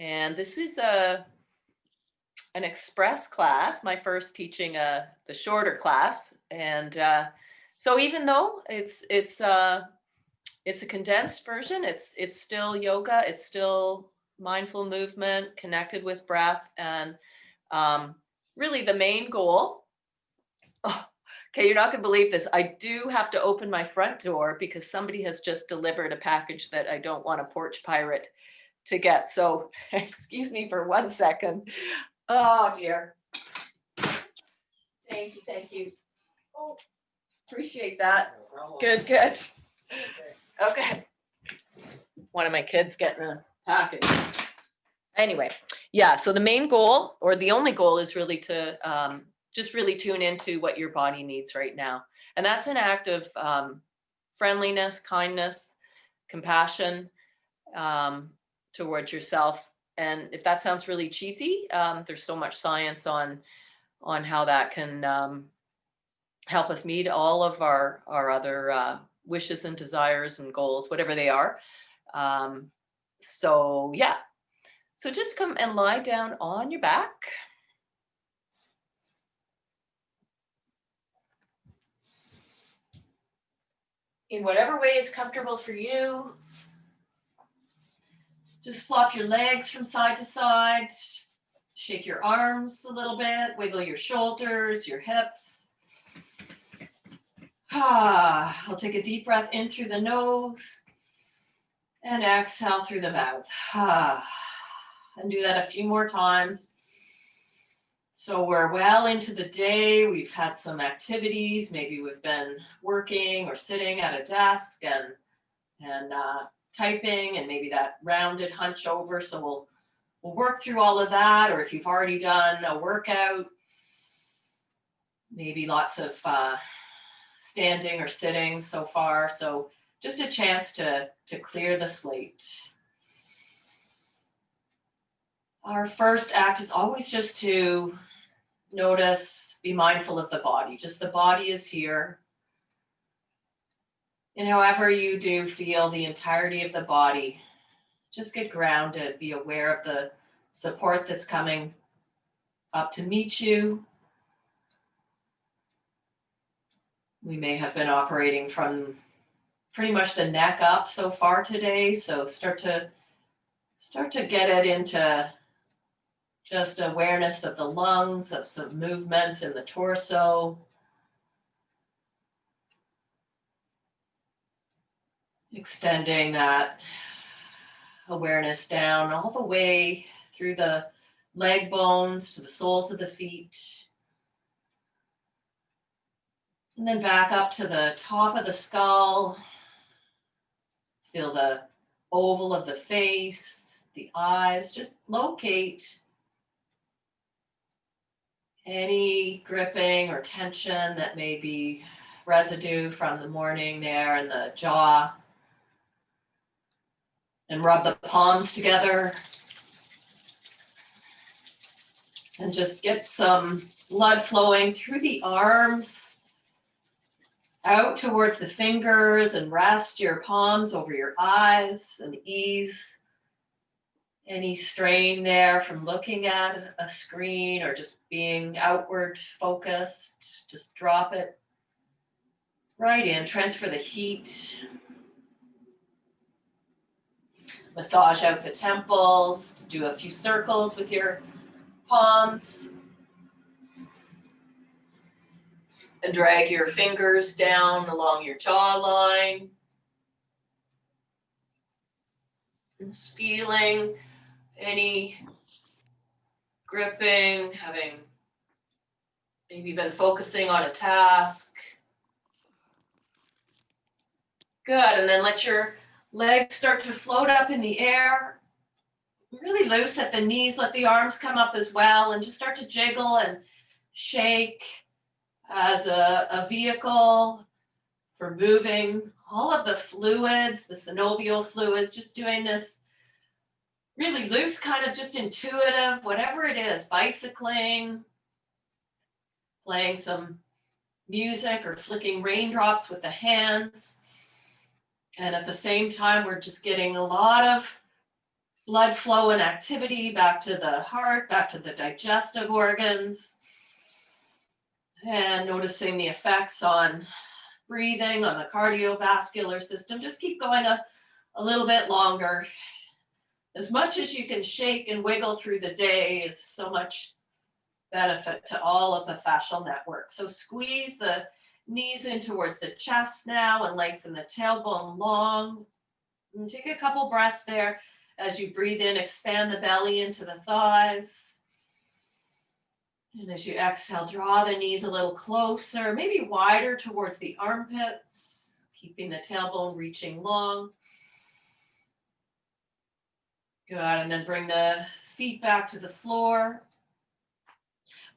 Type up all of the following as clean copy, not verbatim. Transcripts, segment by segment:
And this is an express class, my first teaching the shorter class. And so even though it's a condensed version, it's still yoga, it's still mindful movement, connected with breath, and um, really the main goal. Oh, okay, you're not going to believe this. I do have to open my front door because somebody has just delivered a package that I don't want a porch pirate to get. So excuse me for 1 second. Oh dear. Thank you, thank you. Oh, appreciate that. Good, good. Okay. One of my kids getting a package. Anyway, yeah, so the main goal, or the only goal, is really to just really tune into what your body needs right now. And that's an act of friendliness, kindness, compassion towards yourself. And if that sounds really cheesy, there's so much science on how that can help us meet all of our other wishes and desires and goals, whatever they are. So yeah, so just come and lie down on your back. In whatever way is comfortable for you. Just flop your legs from side to side, shake your arms a little bit, wiggle your shoulders, your hips. I'll take a deep breath in through the nose and exhale through the mouth. And do that a few more times. So we're well into the day. We've had some activities. Maybe we've been working or sitting at a desk and typing, and maybe that rounded hunch over. So we'll work through all of that. Or if you've already done a workout, maybe lots of standing or sitting so far. So just a chance to clear the slate. Our first act is always just to notice, be mindful of the body. Just the body is here. And however you do feel the entirety of the body, just get grounded, be aware of the support that's coming up to meet you. We may have been operating from pretty much the neck up so far today. So start to get it into just awareness of the lungs, of some movement in the torso. Extending that awareness down all the way through the leg bones to the soles of the feet. And then back up to the top of the skull. Feel the oval of the face, the eyes. Just locate any gripping or tension that may be residue from the morning there in the jaw. And rub the palms together. And just get some blood flowing through the arms, out towards the fingers, and rest your palms over your eyes and ease any strain there from looking at a screen or just being outward focused. Just drop it right in, transfer the heat. Massage out the temples, do a few circles with your palms. And drag your fingers down along your jawline. Just feeling any gripping, having maybe been focusing on a task. Good, and then let your legs start to float up in the air. Really loose at the knees, let the arms come up as well, and just start to jiggle and shake as a vehicle for moving all of the fluids, the synovial fluids, just doing this really loose, kind of just intuitive, whatever it is, bicycling, playing some music or flicking raindrops with the hands. And at the same time, we're just getting a lot of blood flow and activity back to the heart, back to the digestive organs. And noticing the effects on breathing, on the cardiovascular system. Just keep going a little bit longer. As much as you can shake and wiggle through the day is so much benefit to all of the fascial network. So squeeze the knees in towards the chest now and lengthen the tailbone long. And take a couple breaths there. As you breathe in, expand the belly into the thighs. And as you exhale, draw the knees a little closer, maybe wider towards the armpits, keeping the tailbone reaching long. Good, and then bring the feet back to the floor.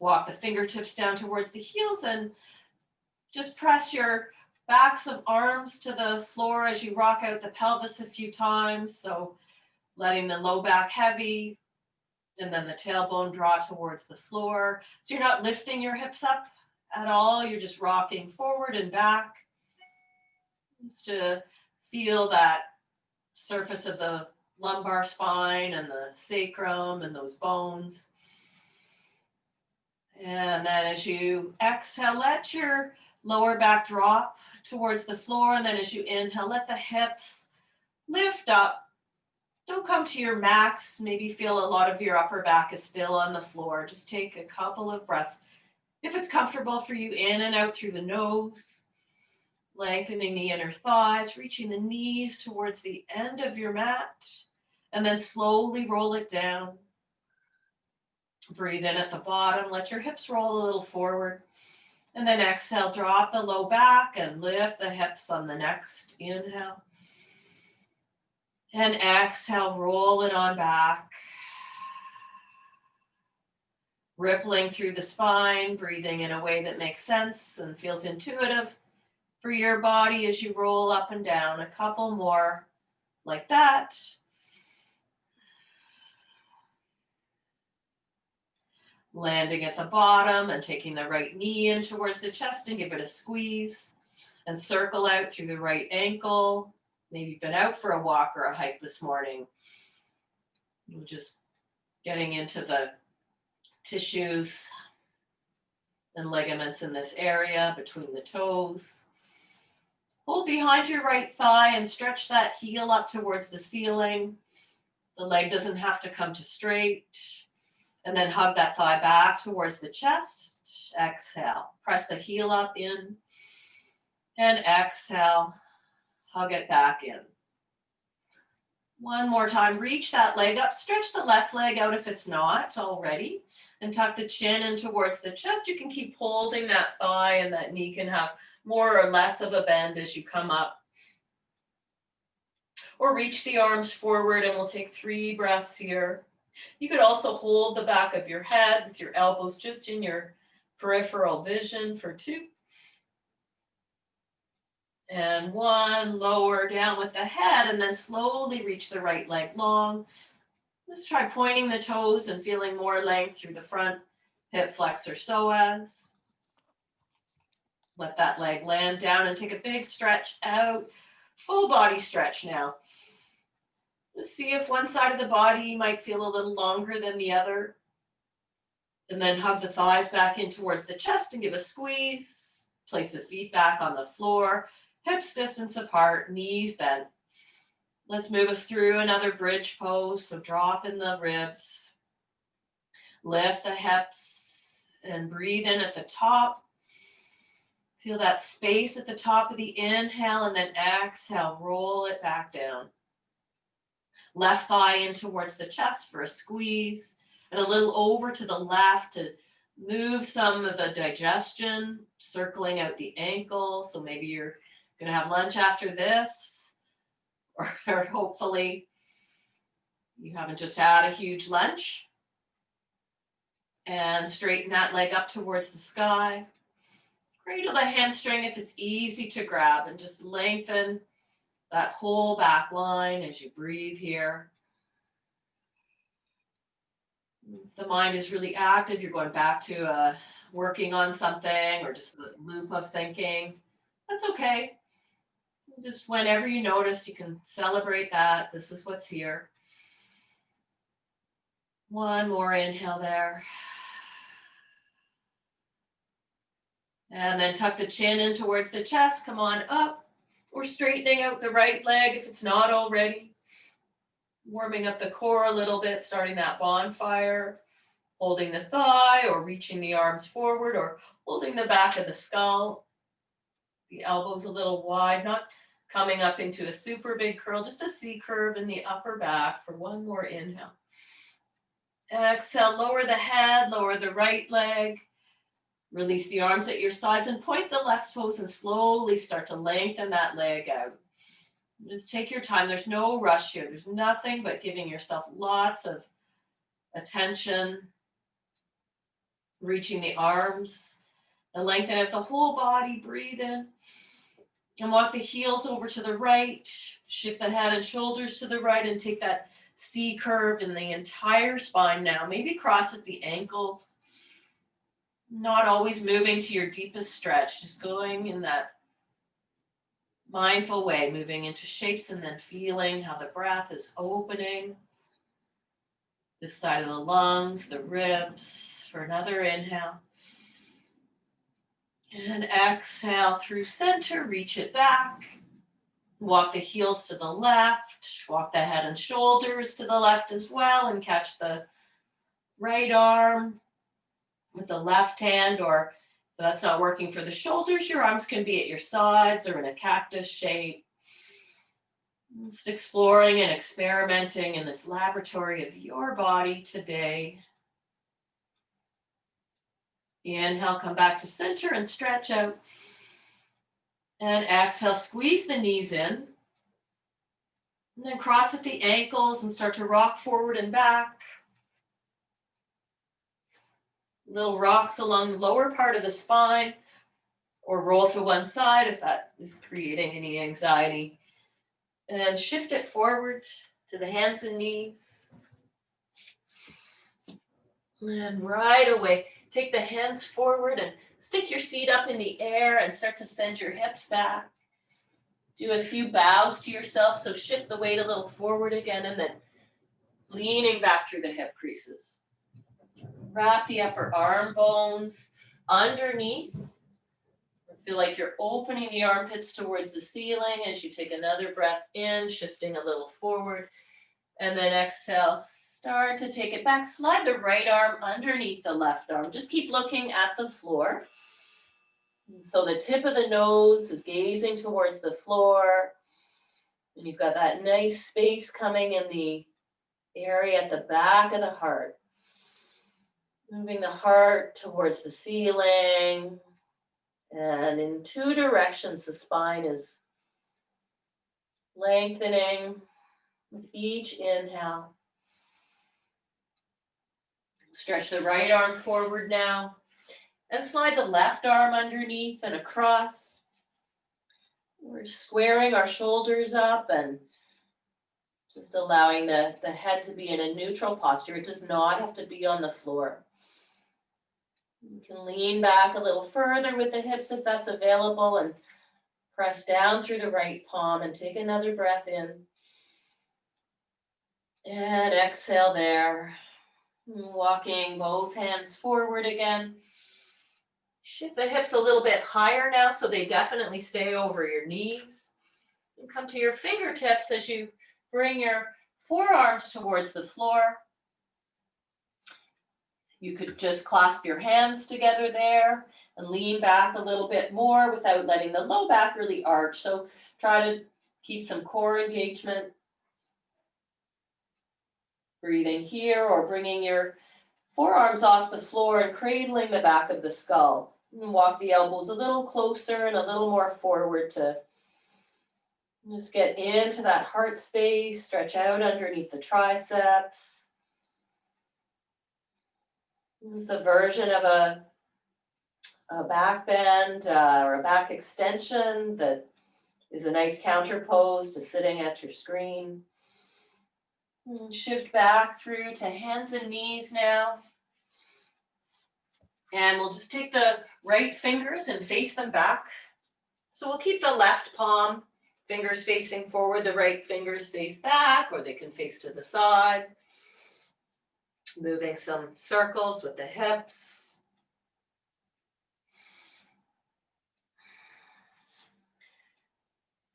Walk the fingertips down towards the heels and just press your backs of arms to the floor as you rock out the pelvis a few times. So letting the low back heavy and then the tailbone draw towards the floor. So you're not lifting your hips up at all. You're just rocking forward and back. Just to feel that surface of the lumbar spine and the sacrum and those bones. And then as you exhale, let your lower back drop towards the floor. And then as you inhale, let the hips lift up. Don't come to your max. Maybe feel a lot of your upper back is still on the floor. Just take a couple of breaths. If it's comfortable for you, in and out through the nose, lengthening the inner thighs, reaching the knees towards the end of your mat, and then slowly roll it down. Breathe in at the bottom. Let your hips roll a little forward. And then exhale, drop the low back and lift the hips on the next inhale. And exhale, roll it on back. Rippling through the spine, breathing in a way that makes sense and feels intuitive for your body as you roll up and down. A couple more like that. Landing at the bottom and taking the right knee in towards the chest and give it a squeeze. And circle out through the right ankle. Maybe you've been out for a walk or a hike this morning. You're just getting into the tissues and ligaments in this area between the toes. Hold behind your right thigh and stretch that heel up towards the ceiling. The leg doesn't have to come to straight. And then hug that thigh back towards the chest. Exhale. Press the heel up in. And exhale. Hug it back in. One more time. Reach that leg up. Stretch the left leg out if it's not already. And tuck the chin in towards the chest. You can keep holding that thigh, and that knee can have more or less of a bend as you come up. Or reach the arms forward, and we'll take 3 breaths here. You could also hold the back of your head with your elbows just in your peripheral vision for 2. And 1, lower down with the head, and then slowly reach the right leg long. Just try pointing the toes and feeling more length through the front hip flexor psoas. Let that leg land down and take a big stretch out. Full body stretch now. Let's see if one side of the body might feel a little longer than the other. And then hug the thighs back in towards the chest and give a squeeze. Place the feet back on the floor. Hips distance apart, knees bent. Let's move through another bridge pose. So drop in the ribs. Lift the hips and breathe in at the top. Feel that space at the top of the inhale, and then exhale, roll it back down. Left thigh in towards the chest for a squeeze, and a little over to the left to move some of the digestion, circling out the ankle. So maybe you're going to have lunch after this, or hopefully you haven't just had a huge lunch. And straighten that leg up towards the sky. Cradle the hamstring if it's easy to grab, and just lengthen that whole back line as you breathe here. The mind is really active. You're going back to working on something or just the loop of thinking. That's okay. Just whenever you notice, you can celebrate that. This is what's here. One more inhale there. And then tuck the chin in towards the chest. Come on up. We're straightening out the right leg if it's not already. Warming up the core a little bit, starting that bonfire. Holding the thigh or reaching the arms forward or holding the back of the skull. The elbows a little wide, not coming up into a super big curl, just a C curve in the upper back for one more inhale. Exhale, lower the head, lower the right leg. Release the arms at your sides and point the left toes and slowly start to lengthen that leg out. Just take your time. There's no rush here. There's nothing but giving yourself lots of attention. Reaching the arms and lengthen out the whole body. Breathe in. And walk the heels over to the right. Shift the head and shoulders to the right and take that C curve in the entire spine now. Maybe cross at the ankles. Not always moving to your deepest stretch, just going in that mindful way, moving into shapes and then feeling how the breath is opening this side of the lungs, the ribs, for another inhale. And exhale through center, reach it back. Walk the heels to the left, walk the head and shoulders to the left as well, and catch the right arm with the left hand, or if that's not working for the shoulders, your arms can be at your sides or in a cactus shape. Just exploring and experimenting in this laboratory of your body today. Inhale, come back to center and stretch out. And exhale, squeeze the knees in. And then cross at the ankles and start to rock forward and back. Little rocks along the lower part of the spine, or roll to one side if that is creating any anxiety. And shift it forward to the hands and knees. And right away, take the hands forward and stick your seat up in the air and start to send your hips back. Do a few bows to yourself, so shift the weight a little forward again and then leaning back through the hip creases. Wrap the upper arm bones underneath. Feel like you're opening the armpits towards the ceiling as you take another breath in, shifting a little forward. And then exhale, start to take it back. Slide the right arm underneath the left arm. Just keep looking at the floor. And so the tip of the nose is gazing towards the floor. And you've got that nice space coming in the area at the back of the heart. Moving the heart towards the ceiling. And in two directions, the spine is lengthening with each inhale. Stretch the right arm forward now. And slide the left arm underneath and across. We're squaring our shoulders up and just allowing the head to be in a neutral posture. It does not have to be on the floor. You can lean back a little further with the hips if that's available and press down through the right palm and take another breath in. And exhale there. Walking both hands forward again. Shift the hips a little bit higher now so they definitely stay over your knees. And come to your fingertips as you bring your forearms towards the floor. You could just clasp your hands together there and lean back a little bit more without letting the low back really arch. So try to keep some core engagement. Breathing here or bringing your forearms off the floor and cradling the back of the skull. And walk the elbows a little closer and a little more forward to just get into that heart space. Stretch out underneath the triceps. This is a version of a back bend or a back extension that is a nice counterpose to sitting at your screen. And shift back through to hands and knees now. And we'll just take the right fingers and face them back. So we'll keep the left palm, fingers facing forward, the right fingers face back, or they can face to the side. Moving some circles with the hips.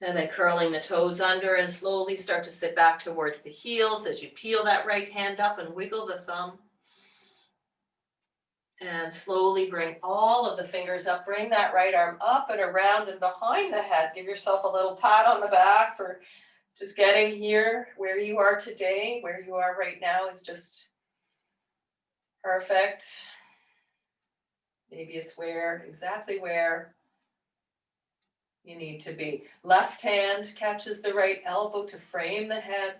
And then curling the toes under and slowly start to sit back towards the heels as you peel that right hand up and wiggle the thumb. And slowly bring all of the fingers up. Bring that right arm up and around and behind the head. Give yourself a little pat on the back for just getting here where you are today. Where you are right now is just perfect. Maybe it's exactly where you need to be. Left hand catches the right elbow to frame the head.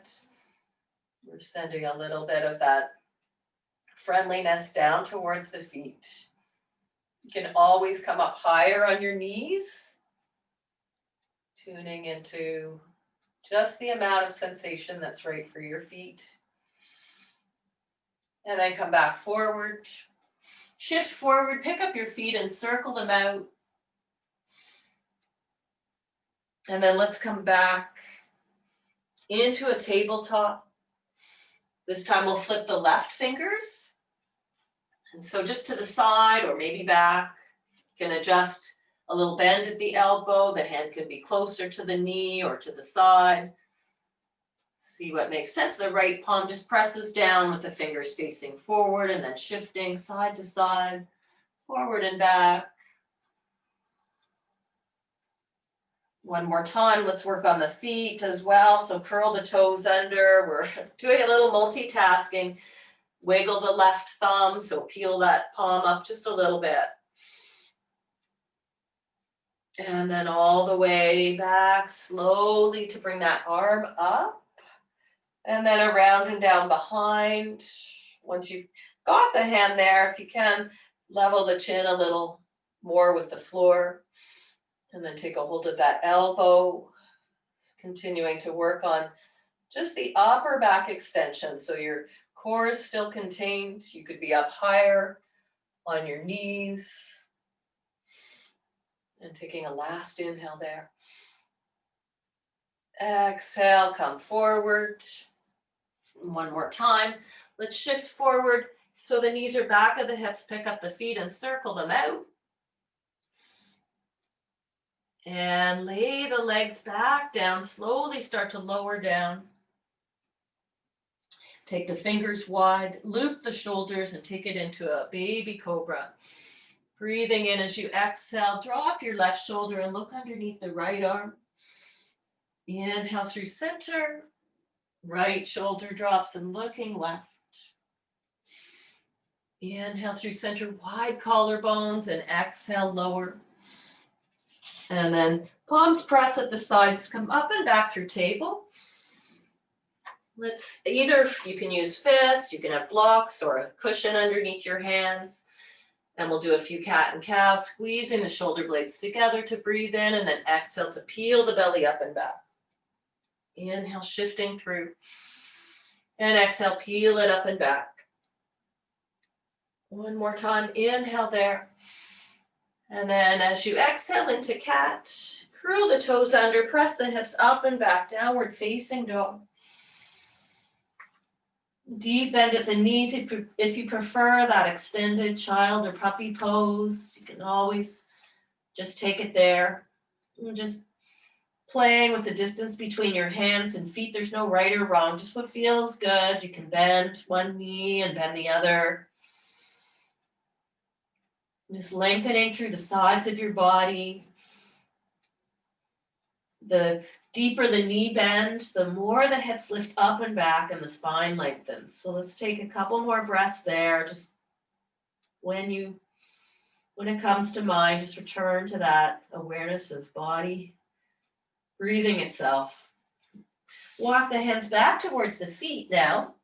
We're sending a little bit of that friendliness down towards the feet. You can always come up higher on your knees, tuning into just the amount of sensation that's right for your feet. And then come back forward. Shift forward, pick up your feet and circle them out. And then let's come back into a tabletop. This time we'll flip the left fingers. And so just to the side or maybe back. You can adjust a little bend at the elbow. The hand can be closer to the knee or to the side. See what makes sense. The right palm just presses down with the fingers facing forward and then shifting side to side, forward and back. One more time, let's work on the feet as well. So curl the toes under. We're doing a little multitasking. Wiggle the left thumb, so peel that palm up just a little bit. And then all the way back slowly to bring that arm up. And then around and down behind. Once you've got the hand there, if you can, level the chin a little more with the floor. And then take a hold of that elbow. Continuing to work on just the upper back extension. So your core is still contained. You could be up higher on your knees. And taking a last inhale there. Exhale, come forward. One more time. Let's shift forward. So the knees are back of the hips. Pick up the feet and circle them out. And lay the legs back down. Slowly start to lower down. Take the fingers wide. Loop the shoulders and take it into a baby cobra. Breathing in as you exhale. Drop your left shoulder and look underneath the right arm. Inhale through center. Right shoulder drops and looking left. Inhale through center, wide collarbones, and exhale, lower. And then palms press at the sides, come up and back through table. Let's either, you can use fists, you can have blocks or a cushion underneath your hands. And we'll do a few cat and cow, squeezing the shoulder blades together to breathe in, and then exhale to peel the belly up and back. Inhale, shifting through. And exhale, peel it up and back. One more time, inhale there. And then as you exhale into cat, curl the toes under, press the hips up and back, downward facing dog. Deep bend at the knees if you prefer that extended child or puppy pose. You can always just take it there. And just playing with the distance between your hands and feet. There's no right or wrong, just what feels good. You can bend one knee and bend the other. Just lengthening through the sides of your body. The deeper the knee bend, the more the hips lift up and back and the spine lengthens. So let's take a couple more breaths there. Just when it comes to mind, just return to that awareness of body breathing itself. Walk the hands back towards the feet now.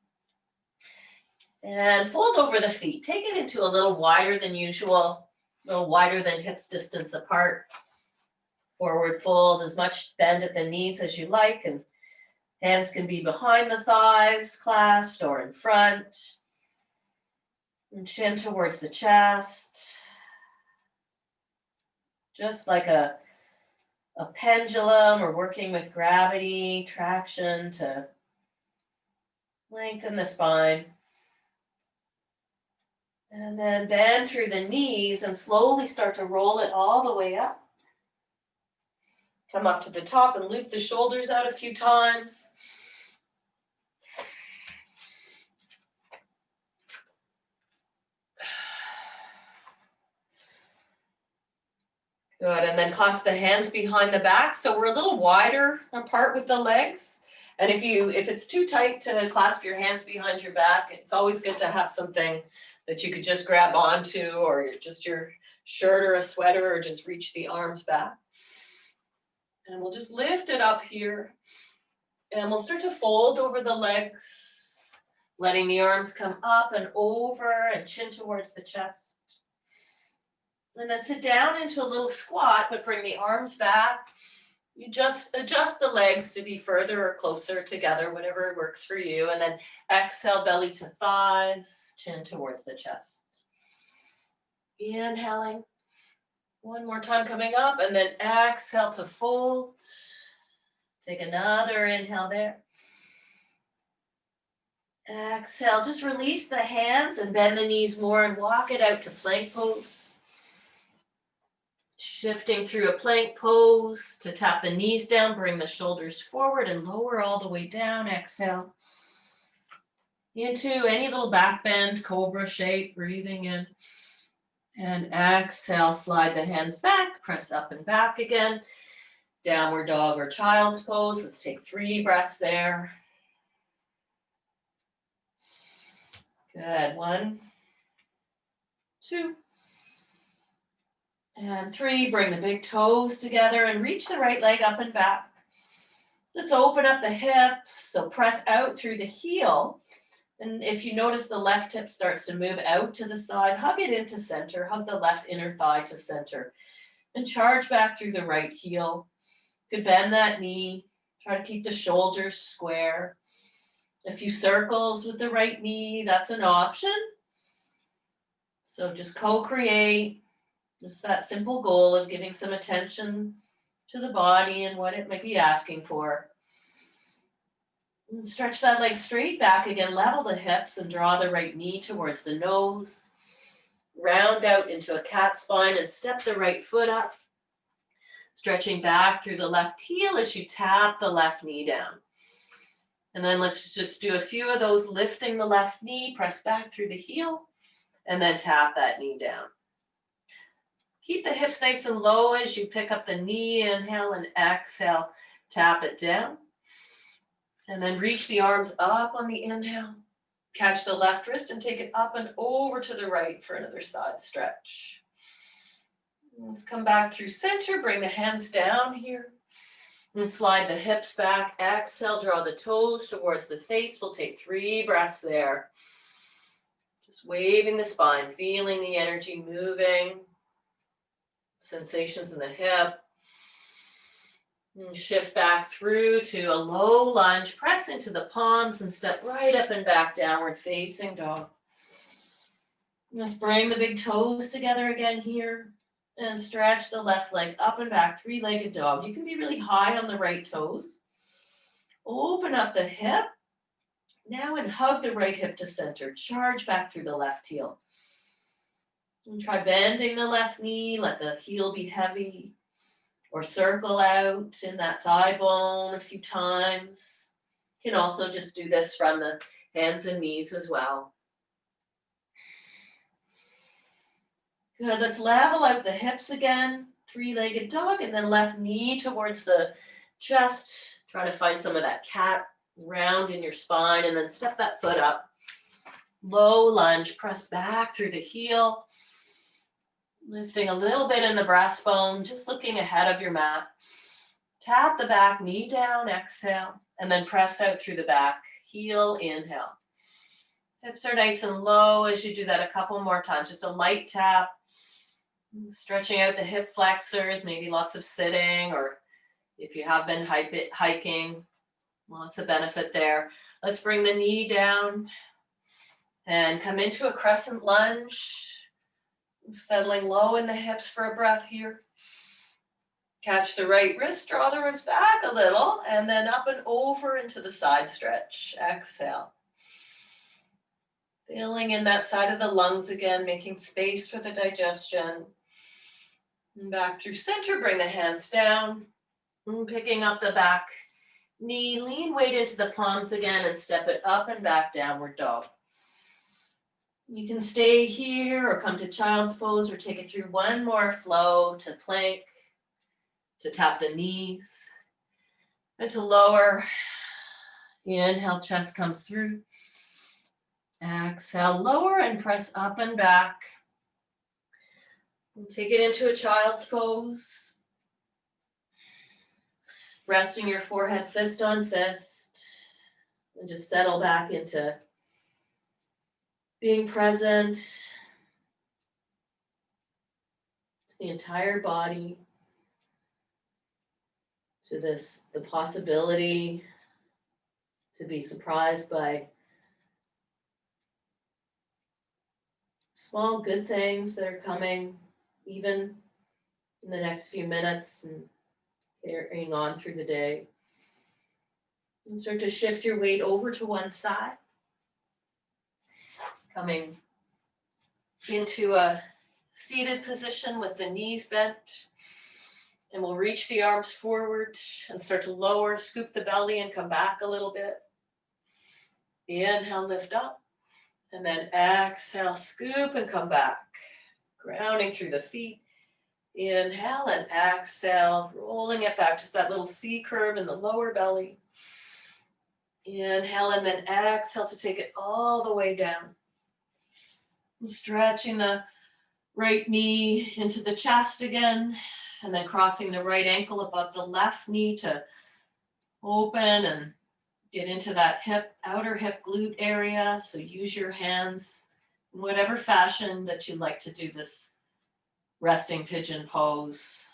And fold over the feet. Take it into a little wider than usual, a little wider than hips distance apart. Forward fold, as much bend at the knees as you like, and hands can be behind the thighs, clasped, or in front. And chin towards the chest. Just like a pendulum, or working with gravity, traction to lengthen the spine. And then bend through the knees and slowly start to roll it all the way up. Come up to the top and loop the shoulders out a few times. Good, and then clasp the hands behind the back. So we're a little wider apart with the legs. And if it's too tight to clasp your hands behind your back, it's always good to have something that you could just grab onto, or just your shirt or a sweater, or just reach the arms back. And we'll just lift it up here. And we'll start to fold over the legs, letting the arms come up and over and chin towards the chest. And then sit down into a little squat, but bring the arms back. You just adjust the legs to be further or closer together, whatever works for you. And then exhale, belly to thighs, chin towards the chest. Inhaling. One more time coming up, and then exhale to fold. Take another inhale there. Exhale, just release the hands and bend the knees more and walk it out to plank pose. Shifting through a plank pose to tap the knees down, bring the shoulders forward and lower all the way down. Exhale into any little back bend, cobra shape, breathing in. And exhale, slide the hands back, press up and back again. Downward dog or child's pose. Let's take 3 breaths there. Good. 1, 2. And 3, bring the big toes together and reach the right leg up and back. Let's open up the hip, so press out through the heel. And if you notice the left hip starts to move out to the side, hug it into center, hug the left inner thigh to center. And charge back through the right heel. You could bend that knee, try to keep the shoulders square. A few circles with the right knee, that's an option. So just co-create. Just that simple goal of giving some attention to the body and what it might be asking for. And stretch that leg straight back again, level the hips and draw the right knee towards the nose. Round out into a cat spine and step the right foot up. Stretching back through the left heel as you tap the left knee down. And then let's just do a few of those, lifting the left knee, press back through the heel, and then tap that knee down. Keep the hips nice and low as you pick up the knee, inhale and exhale, tap it down. And then reach the arms up on the inhale. Catch the left wrist and take it up and over to the right for another side stretch. Let's come back through center, bring the hands down here. And slide the hips back, exhale, draw the toes towards the face. We'll take 3 breaths there. Just waving the spine, feeling the energy moving. Sensations in the hip. And shift back through to a low lunge. Press into the palms and step right up and back, downward facing dog. Let's bring the big toes together again here. And stretch the left leg up and back, 3-legged dog. You can be really high on the right toes. Open up the hip. Now and hug the right hip to center. Charge back through the left heel. And try bending the left knee. Let the heel be heavy. Or circle out in that thigh bone a few times. You can also just do this from the hands and knees as well. Good, let's level out the hips again, 3-legged dog, and then left knee towards the chest. Try to find some of that cat round in your spine, and then step that foot up. Low lunge, press back through the heel. Lifting a little bit in the breastbone, just looking ahead of your mat. Tap the back knee down, exhale, and then press out through the back. Heel, inhale. Hips are nice and low as you do that a couple more times. Just a light tap. Stretching out the hip flexors, maybe lots of sitting, or if you have been hiking, lots of benefit there. Let's bring the knee down and come into a crescent lunge. Settling low in the hips for a breath here. Catch the right wrist, draw the ribs back a little, and then up and over into the side stretch. Exhale. Filling in that side of the lungs again, making space for the digestion. And back through center, bring the hands down. And picking up the back knee, lean weight into the palms again and step it up and back, downward dog. You can stay here or come to child's pose or take it through one more flow to plank, to tap the knees, and to lower. Inhale, chest comes through. Exhale, lower and press up and back. And take it into a child's pose. Resting your forehead fist on fist. And just settle back into being present to the entire body, to the possibility to be surprised by small good things that are coming, even in the next few minutes and carrying on through the day. And start to shift your weight over to one side, coming into a seated position with the knees bent. And we'll reach the arms forward and start to lower, scoop the belly and come back a little bit. Inhale, lift up. And then exhale, scoop and come back. Grounding through the feet. Inhale and exhale, rolling it back. Just that little C curve in the lower belly. Inhale and then exhale to take it all the way down. And stretching the right knee into the chest again. And then crossing the right ankle above the left knee to open and get into that outer hip glute area. So use your hands in whatever fashion that you like to do this resting pigeon pose.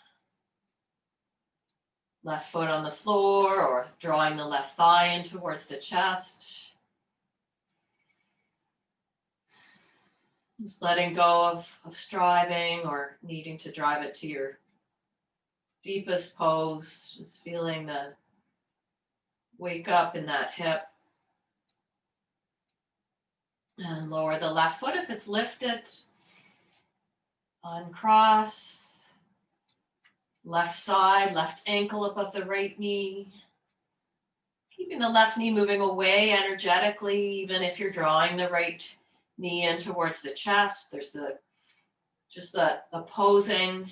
Left foot on the floor or drawing the left thigh in towards the chest. Just letting go of striving or needing to drive it to your deepest pose. Just feeling the wake up in that hip. And lower the left foot if it's lifted. Uncross. Left side, left ankle above the right knee. Keeping the left knee moving away energetically, even if you're drawing the right knee in towards the chest. There's the opposing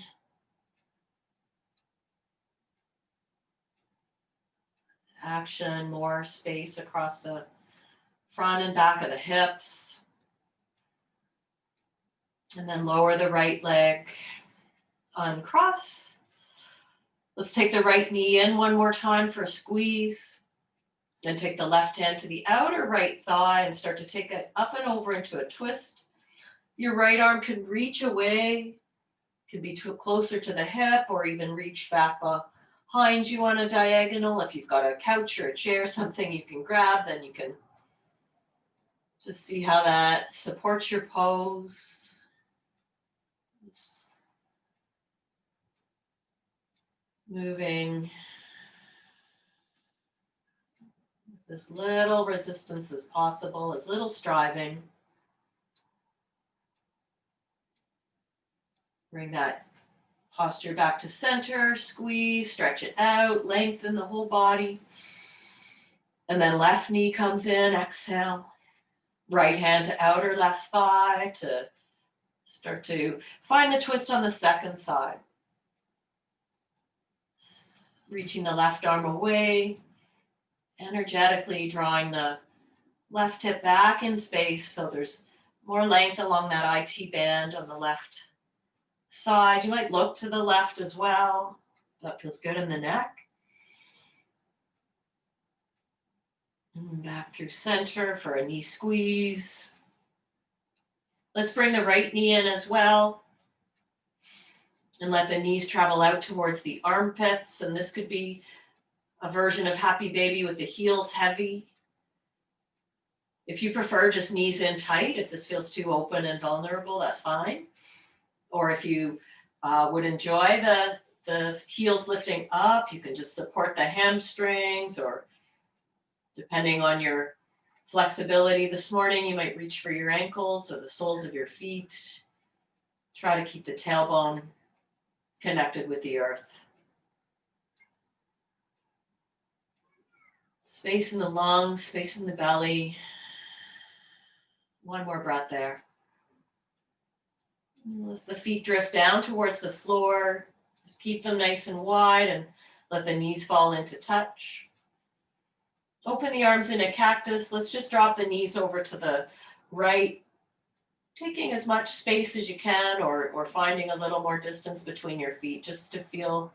action, more space across the front and back of the hips. And then lower the right leg, uncross. Let's take the right knee in one more time for a squeeze. Then take the left hand to the outer right thigh and start to take it up and over into a twist. Your right arm can reach away, can be closer to the hip or even reach back behind you on a diagonal. If you've got a couch or a chair, something you can grab, then you can just see how that supports your pose. Just moving with as little resistance as possible, as little striving. Bring that posture back to center, squeeze, stretch it out, lengthen the whole body. And then left knee comes in, exhale. Right hand to outer left thigh to start to find the twist on the second side. Reaching the left arm away, energetically drawing the left hip back in space so there's more length along that IT band on the left side. You might look to the left as well. That feels good in the neck. And back through center for a knee squeeze. Let's bring the right knee in as well. And let the knees travel out towards the armpits. And this could be a version of Happy Baby with the heels heavy. If you prefer just knees in tight, if this feels too open and vulnerable, that's fine. Or if you would enjoy the heels lifting up, you can just support the hamstrings, or depending on your Flexibility this morning, you might reach for your ankles or the soles of your feet. Try to keep the tailbone connected with the earth. Space in the lungs, space in the belly. One more breath there. As the feet drift down towards the floor, just keep them nice and wide and let the knees fall into touch. Open the arms in a cactus. Let's just drop the knees over to the right, taking as much space as you can or finding a little more distance between your feet just to feel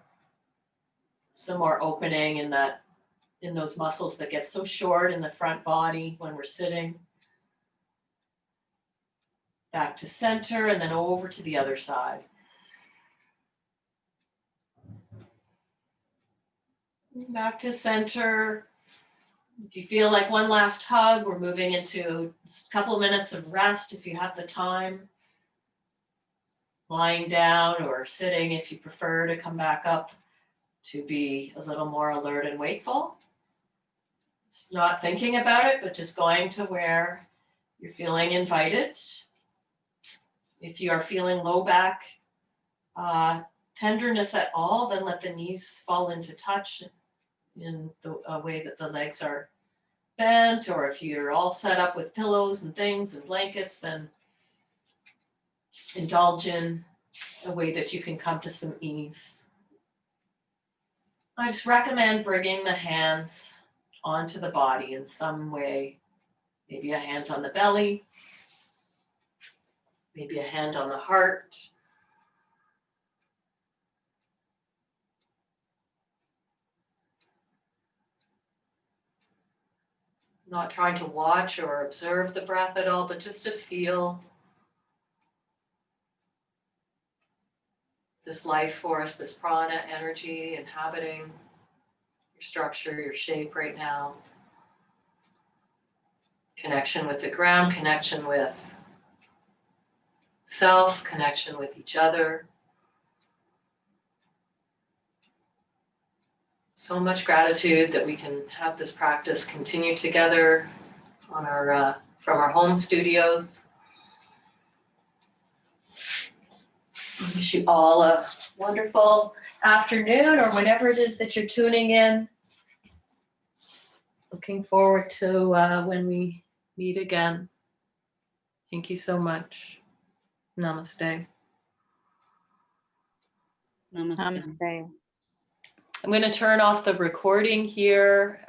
some more opening in those muscles that get so short in the front body when we're sitting. Back to center and then over to the other side. Back to center. If you feel like one last hug, we're moving into a couple of minutes of rest if you have the time. Lying down or sitting if you prefer to come back up to be a little more alert and wakeful. It's not thinking about it, but just going to where you're feeling invited. If you are feeling low back tenderness at all, then let the knees fall into touch in the way that the legs are bent, or if you're all set up with pillows and things and blankets, then indulge in a way that you can come to some ease. I just recommend bringing the hands onto the body in some way. Maybe a hand on the belly, maybe a hand on the heart. Not trying to watch or observe the breath at all, but just to feel this life force, this prana energy inhabiting your structure, your shape right now. Connection with the ground, connection with self, connection with each other. So much gratitude that we can have this practice continue together on our from our home studios. I wish you all a wonderful afternoon or whenever it is that you're tuning in. Looking forward to when we meet again. Thank you so much. Namaste. Namaste. Namaste. I'm going to turn off the recording here.